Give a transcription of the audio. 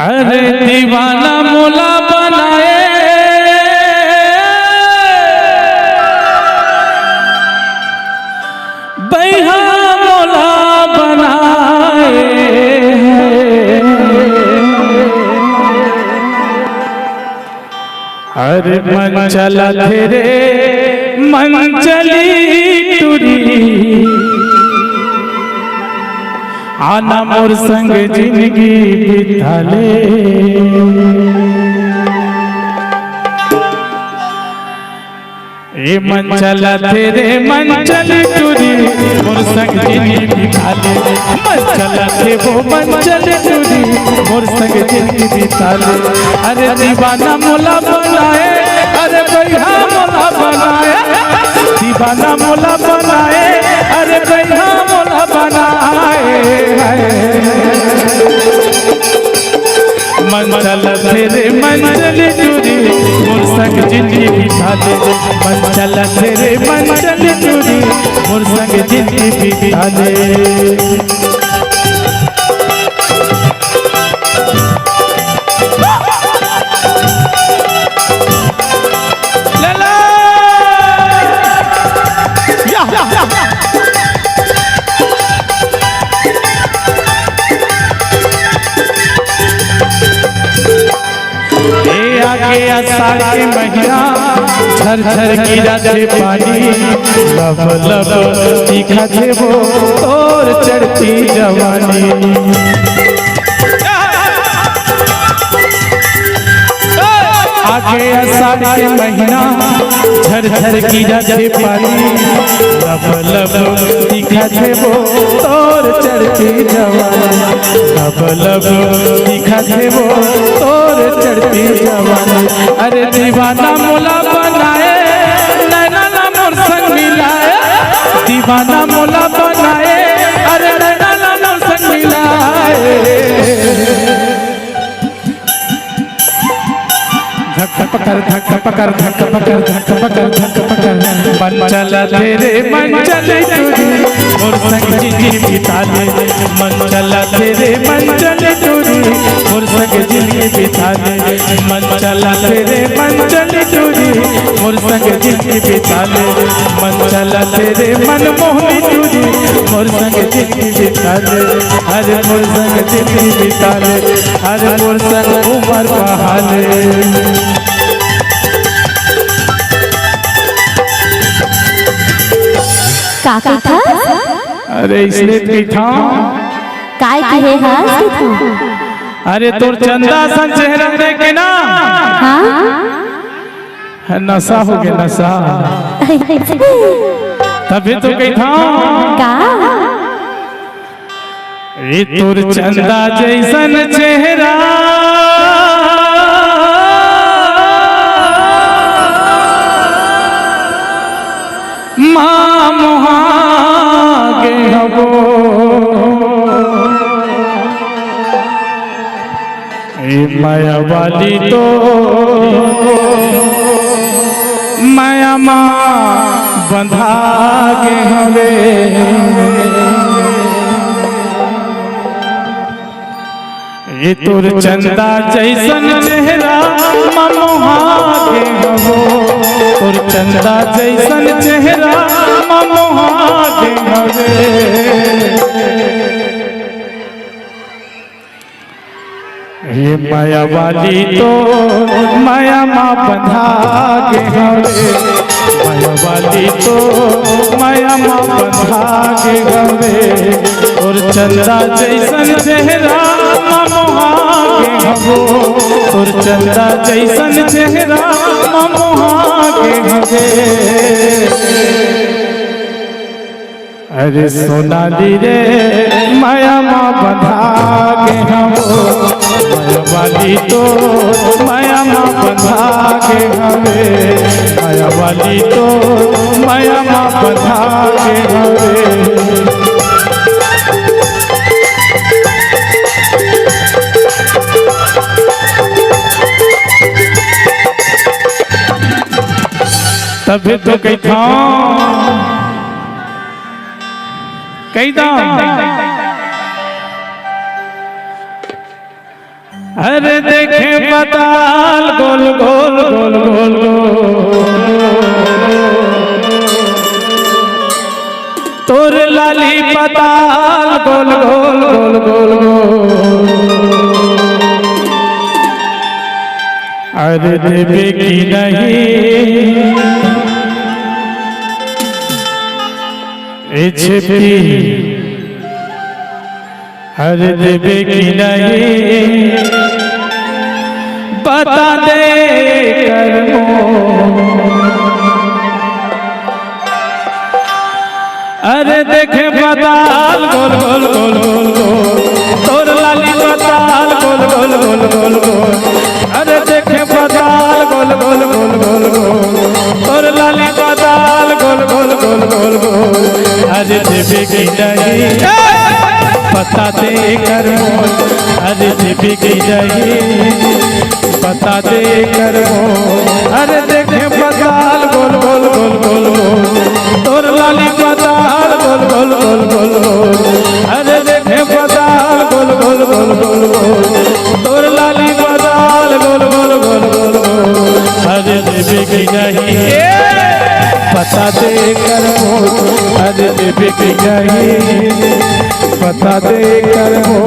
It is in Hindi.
अरे दीवाना मोला बनाए बैहा मोला बनाए अरे मन चला तेरे मन चली टूरी आना मोर संग जिंदगी बिताले ए मन चला तेरे मन चली टूरी मोर संग जिंदगी बिताले मन चला थे वो मन चली टूरी मोर संग जिंदगी बिताले अरे दीवाना मोला बनाए अरे भैया मोला बनाए दीवाना मोला बनाए अरे भैया मोला बनाए मन चला तेरे मन चली टूरी मोर संग जिंदगी बिताले मन चला तेरे मन चली टूरी मोर संग जिंदगी बिताले आगे आषाढ़ के महीना झर झर गिरा थे पानी लब लब तीखा थे वो और चढ़ती जवानी आगे आषाढ़ के महीना झर झर गिरा थे पानी लब लब तीखा थे वो और चढ़ती जवानी लब लब तीखा थे वो और चढ़ती जवानी अरे दीवाना मोला बनाए नैना ना मोर संग मिलाए दीवाना मोला बनाए अरे नैना ना मोर संग मिलाए धक्का पकड़ धक्का पकड़ धक्का पकड़ धक्का पकड़ धक्का पकड़ मन चला तेरे मन चले टूरी मोर संग जिंदगी बिताले मन चला तेरे मन चले टूरी मोर संग जिंदगी बिताले मन चला तेरे मन चले टूरी मोर संग जिंदगी बिताले मन चला तेरे मन मोहनी टूरी मोर संग जिंदगी बिताले हरे मोर संग जिंदगी बिताले हरे मोर संग उमर बहाले काका था अरे इसलिए की था काय की है हाल की था अरे तोर चंदा सन चेहरा देख के ना हाँ नशा हो गया नशा तभी तो कही था का ये तोर चंदा जैसन चेहरा माँ मोहागे हबो ए माया वाली तो माया माँ बंधा के हवे ये तोर चंदा जैसन चेहरा माँ मोहागे हबो तोर चंदा जैसन चेहरा माँ मोहागे हवे ये माया वाली तो माया माँ बंधा के हवे माया वाली तो माया माँ बंधा के हवे और चंदा जैसन चेहरा माँ मोहागे हबो और चंदा जैसन चेहरा माँ मोहागे हवे अरे सोनाली रे माया माँ बंधा के हबो माया वाली तो माया माँ बंधा के हवे माया वाली तो माया माँ बंधा के हवे तभी तो कही था कही था अरे देखे पताल गोल गोल गोल गोल तोर लाली पताल गोल गोल गोल गोल अरे देवे की नहीं छिपी अरे देवे की नहीं बता दे कर्मो अरे देखे पताल गोल गोल गोल गोल गोल तोर लाली पताल गोल गोल गोल गोल गोल अरे देखे पताल गोल गोल गोल गोल गोल तोर लाली पताल गोल गोल गोल गोल गोल अरे देवे की नहीं बता दे कर्मो अरे देवे की नहीं बता दे कर्मो अरे देखे पताल गोल गोल गोल गोल गोल तोर लाली पताल गोल गोल गोल गोल गोल अरे देखे पताल गोल गोल गोल गोल गोल तोर लाली पताल गोल गोल गोल गोल गोल अरे देवे की नहीं बता दे कर्मो अरे देवे की नहीं बता दे कर्मो